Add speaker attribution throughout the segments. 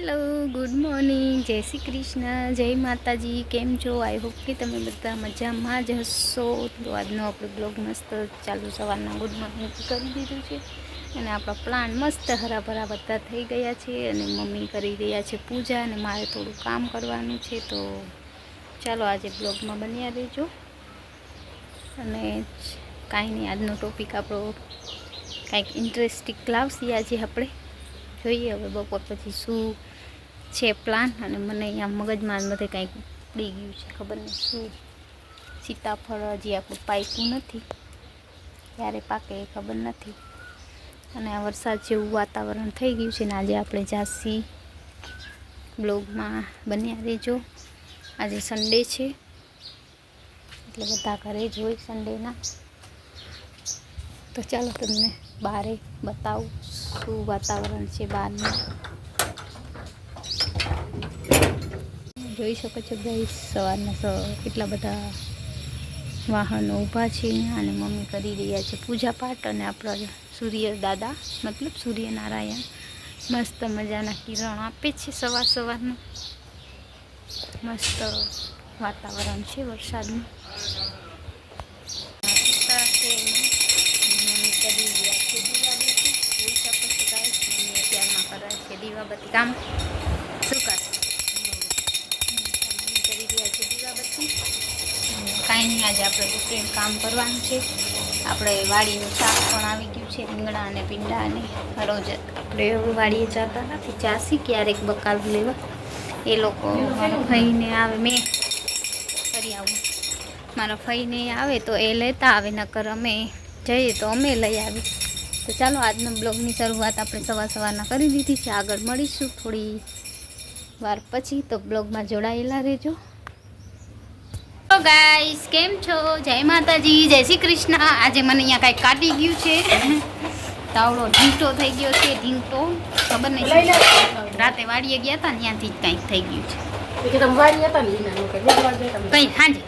Speaker 1: Hello, good morning, જય શ્રી કૃષ્ણ, જય માતાજી. કેમ છો? આઈ હોપ કે તમે બધા મજામાં જ હશો. તો આજનો આપણો બ્લોગ મસ્ત ચાલુ સવારના ગુડ મોર્નિંગ કરી દીધું છે અને આપણા પ્લાન મસ્ત હરાભરા બધા થઈ ગયા છે અને મમ્મી કરી રહ્યા છે પૂજા અને મારે થોડું કામ કરવાનું છે. તો ચાલો આજે બ્લોગમાં બન્યા રહેજો. અને કાંઈ નહીં, આજનો ટોપિક આપણો કાંઈક ઇન્ટરેસ્ટિંગ લાવશે આજે આપણે. જોઈએ હવે બપોર પછી શું છે પ્લાન. અને મને અહીંયા મગજમાં બધે કાંઈક ઉડી ગયું છે, ખબર નહીં શું. સીતાફળ હજી આપણું પાક્યું નથી, ક્યારે પાકે એ ખબર નથી. અને આ વરસાદ જેવું વાતાવરણ થઈ ગયું છે ને આજે આપણે જાસી બ્લોગમાં બન્યા રહેજો. આજે સન્ડે છે એટલે બધા ઘરે જ હોય સન્ડેના. તો ચાલો તમને બહારે બતાવું શું વાતાવરણ છે બહારનું. જોઈ શકો છો ગાઈસ, સવારના કેટલા બધા વાહનો ઊભા છે અને મમ્મી કરી રહ્યા છે પૂજા પાઠ. અને આપણા સૂર્ય દાદા મતલબ સૂર્યનારાયણ મસ્ત મજાના કિરણ આપે છે સવાર સવારનું. મસ્ત વાતાવરણ છે વરસાદનું. દીવાબત્તી કામ શું કરે કરી રહ્યા છે દીવાબત્તી. કાંઈ નહીં, આજે આપણે ડિફરન્ટ કામ કરવાનું છે. આપણે વાડીનું શાક પણ આવી ગયું છે, રીંગણા અને પીંડા. અને રોજ આપણે વાડીએ જતા નથી, ચાસી ક્યારેક બકાલ લેવા. એ લોકો મારા ફઈને આવે, મેં કરી આવું, મારા ફઈને આવે તો એ લેતા આવે, નકર અમે જઈએ તો અમે લઈ આવી. તો ચાલો આજના બ્લોગની શરૂઆત આપણે સવારના કરી દીધી છે. આગળ મળીશું થોડી વાર પછી, તો બ્લોગમાં જોડાયેલા રહેજો. તો ગાઈસ, કેમ છો? જય માતાજી, જય શ્રી કૃષ્ણ. આજે મને અહીંયા કાંઈક કાઢી ગયું છે, તાવડો ઢીંટો થઈ ગયો છે. ઢીંટો ખબર નહીં, રાતે વાડીએ ગયા હતા ને ત્યાંથી જ કાંઈક થઈ ગયું છે. કઈ હાજી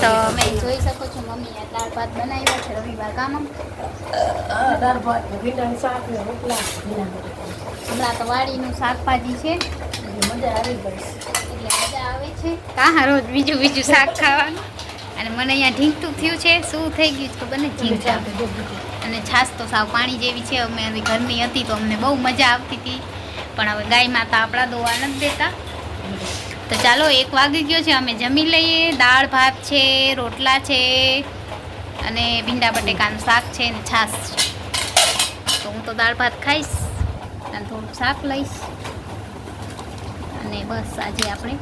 Speaker 1: તો મેં જોઈ શકો છો મમ્મી આ દાળ ભાત બનાવ્યા છે. રવિવાર કામ હમણાં તો વાડીનું શાકભાજી છે એટલે મજા આવે છે. હા, રોજ બીજું શાક ખાવાનું. અને મને અહીંયા ઢીંગતું થયું છે, શું થઈ ગયું ખબર ને, ઢીંગતા. અને છાશ તો સાવ પાણી જેવી છે. અમે ઘરની હતી તો અમને બહુ મજા આવતી હતી, પણ હવે ગાય માતા આપણા દોવા નથી દેતા. તો ચાલો 1 વાગી ગયો છે, અમે જમી લઈએ. દાળ ભાત છે, રોટલા છે અને ભીંડા બટેકાનું શાક છે ને છાશ છે. તો હું તો દાળ ભાત ખાઈશ અને થોડુંક શાક લઈશ. અને બસ આજે આપણે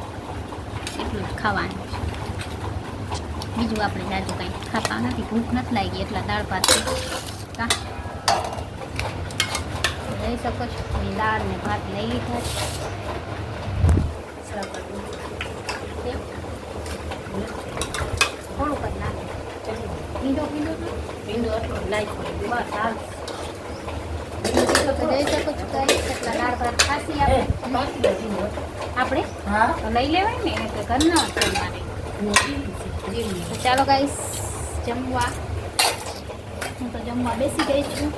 Speaker 1: એટલું જ ખાવાનું છે, બીજું આપણે જાજુ કાંઈ ખાતા નથી. ભૂખ નથી લાગી એટલા દાળ ભાત છે. જઈ શકો છો, દાળ ને ભાત લઈ લીધા છે. થોડુંક જ નાખે ભીંડો એટલો નાખી બસ હાલ. જઈ શકો છો કેટલા દાળ ભાત ખાસી આપણે લઈ લેવાય ને એટલે ઘરના મારે. તો ચાલો ગાઈસ જમવા. હું તો જમવા બેસી ગઈ છું,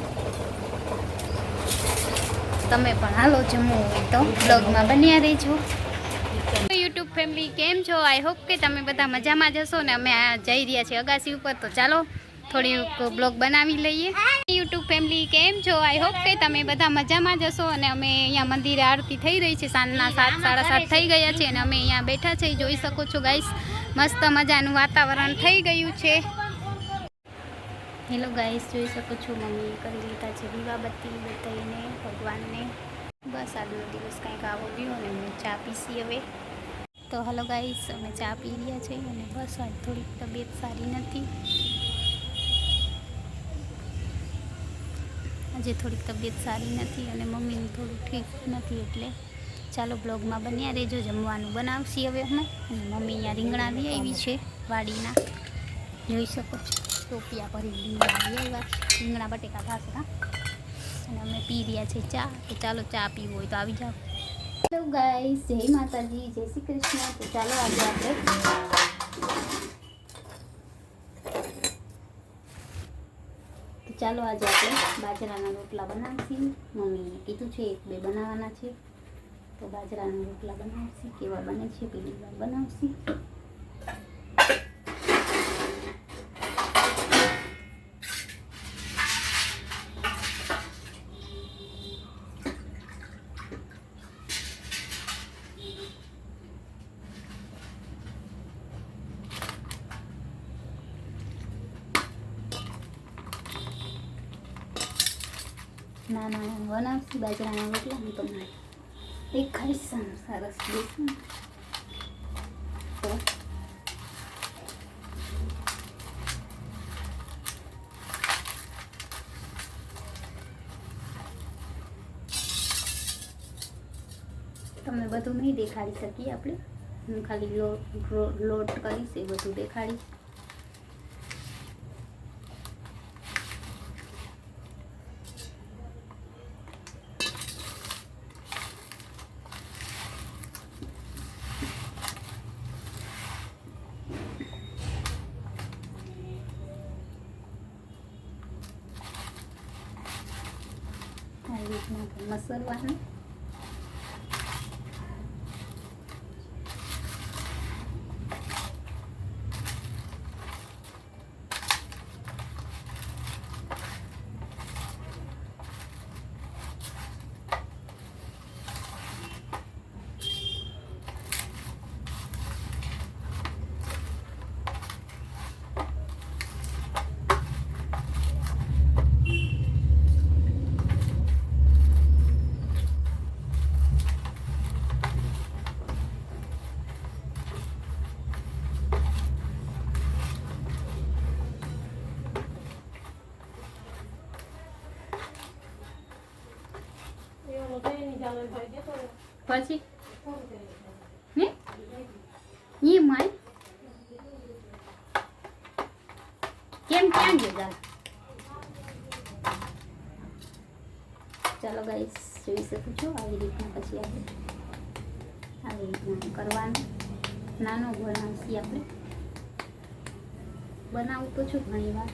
Speaker 1: તમે પણ હાલો જમવું હોય તો બ્લોગમાં બન્યા રહેજો. યુટ્યુબ ફેમિલી કેમ છો? આઈ હોપ કે તમે બધા મજામાં જ હશો ને. અમે જઈ રહ્યા છીએ અગાસી ઉપર, તો ચાલો થોડીક બ્લોગ બનાવી લઈએ. યુટ્યુબ ફેમિલી કેમ છો? આઈ હોપ કે તમે બધા મજામાં જ હશો. અને અમે અહીંયા મંદિરે આરતી થઈ રહી છે, સાંજના 7 સાડા 7 થઈ ગયા છે અને અમે અહીંયા બેઠા છે. જોઈ શકો છો ગાઈસ, મસ્ત મજાનું વાતાવરણ થઈ ગયું છે. હેલો ગાઈસ, જોઈ શકો છો મમ્મી કરી લીધા છે દીવાબત્તી બતાવીને ભગવાનને. બસ આજનો દિવસ કંઈક આવો ગયો અને હું ચા પીસી હવે. તો હલો ગાઈસ, અમે ચા પી રહ્યા છીએ અને બસ આજ થોડીક તબિયત સારી નથી. આજે થોડીક તબિયત સારી નથી અને મમ્મીને થોડું ઠીક નથી, એટલે ચાલો બ્લોગમાં બન્યા રહેજો. જમવાનું બનાવશી હવે અમે. અને મમ્મી અહીંયા રીંગણા લઈ આવી છે વાડીના, જોઈ શકો છો. ટોપિયા ભરી રીંગણા લઈ આવ્યા, રીંગણા બટેકા ખાશે. અને અમે પી રહ્યા છે ચા. તો ચાલો ચા પીવું હોય તો આવી જાઓ. હેલો ગાઈસ, જય માતાજી, જય શ્રી કૃષ્ણ. તો ચાલો આજે આપણે ચાલો આજે આપણે બાજરાના રોટલા બનાવશું. મમ્મીએ કીધું છે 1-2 બનાવવાના છે, તો બાજરાના રોટલા બનાવશું. કેવા બને છે પેલી વાર બનાવશું. નાના બનાવશું બાજરાના રોટલા. હું તમને દેખાડીશ સરસ દેશું. તો તમને બધું નહીં દેખાડી શકીએ આપણે. હું ખાલી લોટ કરીશ એ બધું દેખાડીશ. આવી રીતના મસળવાનું. પછી હે ઈ માય કેમ ક્યાં ગયો? ચાલો ગાઈસ, જોઈ શકો છો આવી રીતના. પછી આપણે આવી રીતના કરવાનું. નાનો બનાવશી આપણે. બનાવું તો છું ઘણી વાર.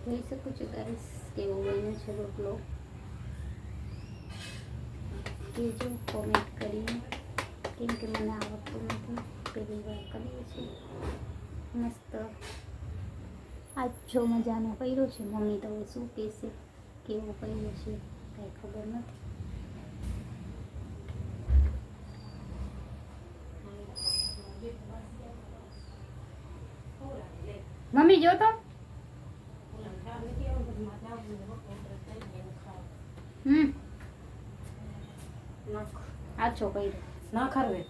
Speaker 1: જોઈ શકો છો ગાઈસ કેવો બન્યો છે રોટલો. કહેજો કોમેન્ટ કરીને, કેમ કે મને આવડતું નથી, પહેલી વાર કરીએ છીએ. મસ્ત આછો મજાનો કર્યો છે. મમ્મી તો હવે શું કહેશે, કેવો કર્યો છે કાંઈ ખબર નથી. મમ્મી જો તો આછો કર્યો
Speaker 2: ના ખરવે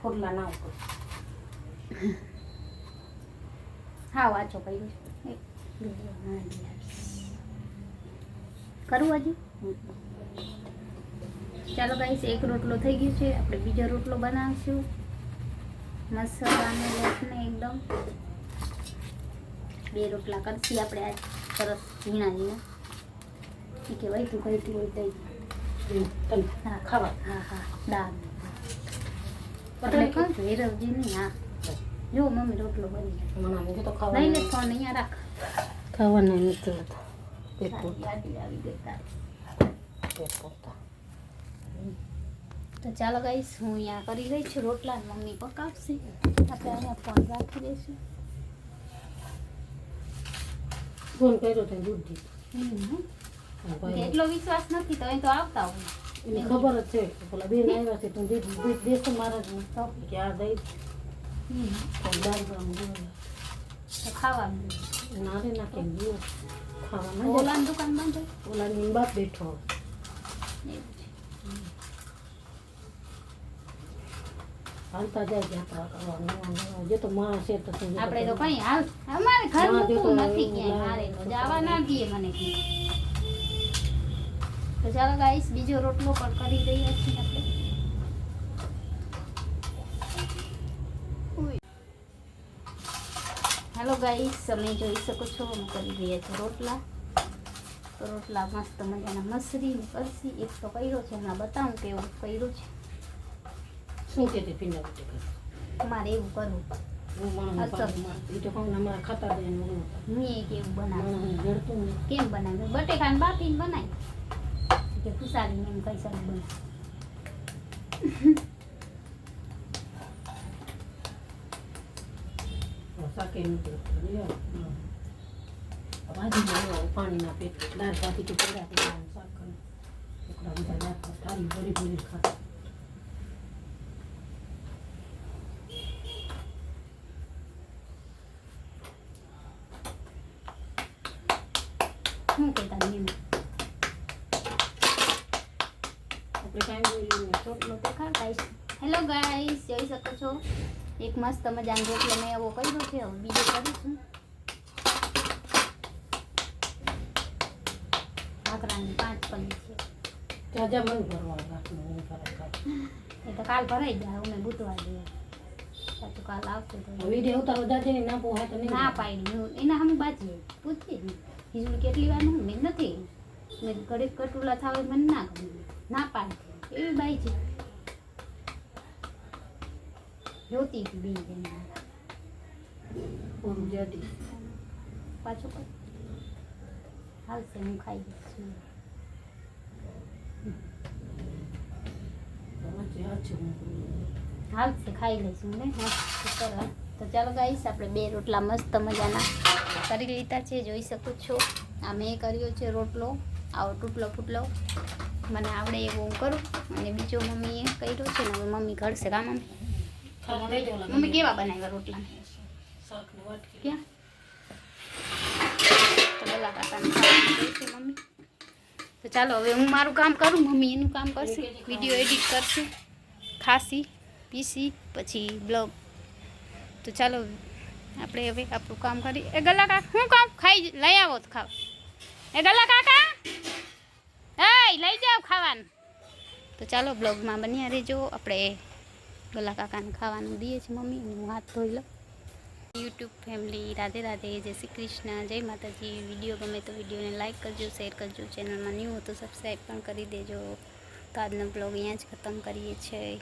Speaker 2: ફોડલા ના ઉપર
Speaker 1: હા આછો કર્યો છે. કરું હજી? ચાલો ગાઈસ, એક રોટલો થઈ ગયો છે. આપણે બીજો રોટલો બનાવશું મસાલાનો લોટને એકદમ. 2 રોટલા કરશી આપણે આજ સરસ ઝીણા ઝીણા. એ કહેવાય તું કહેતી હોય તો હા
Speaker 2: ખાવા.
Speaker 1: હા હા દાળ એટલે કહું છું હેરવજી નહીં. હા જો મમ્મી રોટલો બની
Speaker 2: મને તો
Speaker 1: લઈ
Speaker 2: ખાવા
Speaker 1: લે ફોન અહીંયા રાખ.
Speaker 2: ખાવાના નથી પેટ
Speaker 1: યાદી આવી ગઈ તારી.
Speaker 2: પોતા.
Speaker 1: તો ચાલો ગાઈસ, હું અહીંયા કરી રહી છું રોટલા. મમ્મી પકાવશે. આપણે અહીંયા ફોન રાખી દઈશું.
Speaker 2: ફોન કર્યો તો બુદ્ધિ
Speaker 1: એટલો વિશ્વાસ નથી તો એ તો આવતા હોય.
Speaker 2: એને ખબર જ છે કે પેલા બેન આવ્યા છે તો દેશો મહારાજ કે આ દઈ દાળ
Speaker 1: તો ખાવાનું
Speaker 2: નારે નાખે ગયો ખાવાના
Speaker 1: ઓલાની દુકાન બંધ
Speaker 2: ઓલાની બાપ બેઠો
Speaker 1: હોય એવું છે.
Speaker 2: હાલતા જાય યાત્રા કરવાનું જે તો માં છે તો શું
Speaker 1: આપણે તો કઈ હાલ અમારે ઘર
Speaker 2: ના, જો
Speaker 1: મૂકવું
Speaker 2: તો
Speaker 1: નથી ક્યાંય મારે તો જવા ના દઈએ મને ક્યાંય. તો ચાલો ગાઈસ બીજો રોટલો પણ કરી રહ્યા છીએ આપણે. હેલો ગાઈસ તમે જોઈ શકો છો અમે કરી રહ્યા છીએ રોટલા. તો રોટલા મસ્ત મજાના મસરી ને કરશી. એક તો કર્યો છે હમણાં બતાવું કેવું કર્યું છે.
Speaker 2: શું કે તે પીંડા ઉઠે કરે
Speaker 1: તમારે એવું કરવું
Speaker 2: હું માણસ
Speaker 1: અચ્છા.
Speaker 2: એ તો કહું ને અમારા ખાતા દે ને હું
Speaker 1: મેં કેવું બનાવ્યું
Speaker 2: માણસ જડતું ને
Speaker 1: કેમ બનાવ્યું બટેકાને બાફીને બનાવી કે ખુશાલીને એમ કઈ સારું બનાવ્યું.
Speaker 2: શાકે નીકળ્યું ભાજી બનાવો પાણીના પેટ દાળ ભાતી કે પેડા પેડાનું શાક કરે છોકરા બધા દાળ ભાત થાળી ભરી ભરી ખાતા
Speaker 1: શું કહેતા નિયમ
Speaker 2: આપણે કાંઈ બોલ્યું નહીં
Speaker 1: રોટલો તો ખાતા હેલો ગાઈસ જોઈ શકો છો એક મસ્ત મજાનો રોટલો મેં એવો કર્યો છે. હવે બીજો કરીશું ભાખરાની 5 પડી છે.
Speaker 2: તાજા મન ભરવા રાખવાનું હું ફરક
Speaker 1: એ તો કાલ ભરાઈ જાય અમે બુધવાર દઈએ સાચું કાલ આવશે તો
Speaker 2: વિડીયો ઉતારવા જાજે ને ના પોહાય તો નહીં
Speaker 1: ના પાડી હું એના હમ બાજી પૂછતી જ ખીજું કેટલી વાર હું મેં નથી મેં ઘડીક કટુલા થાવે મને ના ગમે ના પાડી એવી બાઈ છે જોતી હતી બી જઈને
Speaker 2: પૂરું જાડી
Speaker 1: પાછું કર હાલશે હું ખાઈ દઈશ હાલશે ખાઈ લઈશું ને કરવા. તો ચાલો ગાઈસ આપણે 2 રોટલા મસ્ત મજાના કરી લીધા છે જોઈ શકો છો. આ મેં કર્યો છે રોટલો આવો તૂટલો ફૂટલો મને આવડે એવો હું કરું અને બીજો મમ્મીએ કર્યો છે ને હવે મમ્મી ઘડશે કા મમ્મી કેવા બનાવ્યા રોટલા ક્યાં તો બોલા કાકાને ખાવાનું દે છે મમ્મી. તો ચાલો હવે હું મારું કામ કરું મમ્મી એનું કામ કરશે વિડીયો એડિટ કરશે ખાસી પીસી પછી બ્લોગ. તો ચાલો આપણે હવે આપણું કામ કરી. એ ગલા કાકા શું કામ ખાઈ લઈ આવો તો ખાવ. એ ગલા કાકા એ લઈ જાઓ ખાવાનું. તો ચાલો બ્લોગમાં બન્યા રહેજો. આપણે ગલા કાકાને ખાવાનું દઈએ છીએ મમ્મી અને હું હાથ ધોઈ લઉં. યુટ્યુબ ફેમિલી રાધે રાધે જય શ્રી કૃષ્ણ જય માતાજી. વિડીયો ગમે તો વિડીયોને લાઇક કરજો શેર કરજો ચેનલમાં ન્યૂ હો તો સબસ્ક્રાઈબ પણ કરી દેજો. તો આજનો બ્લોગ અહીંયા જ ખતમ કરીએ છીએ.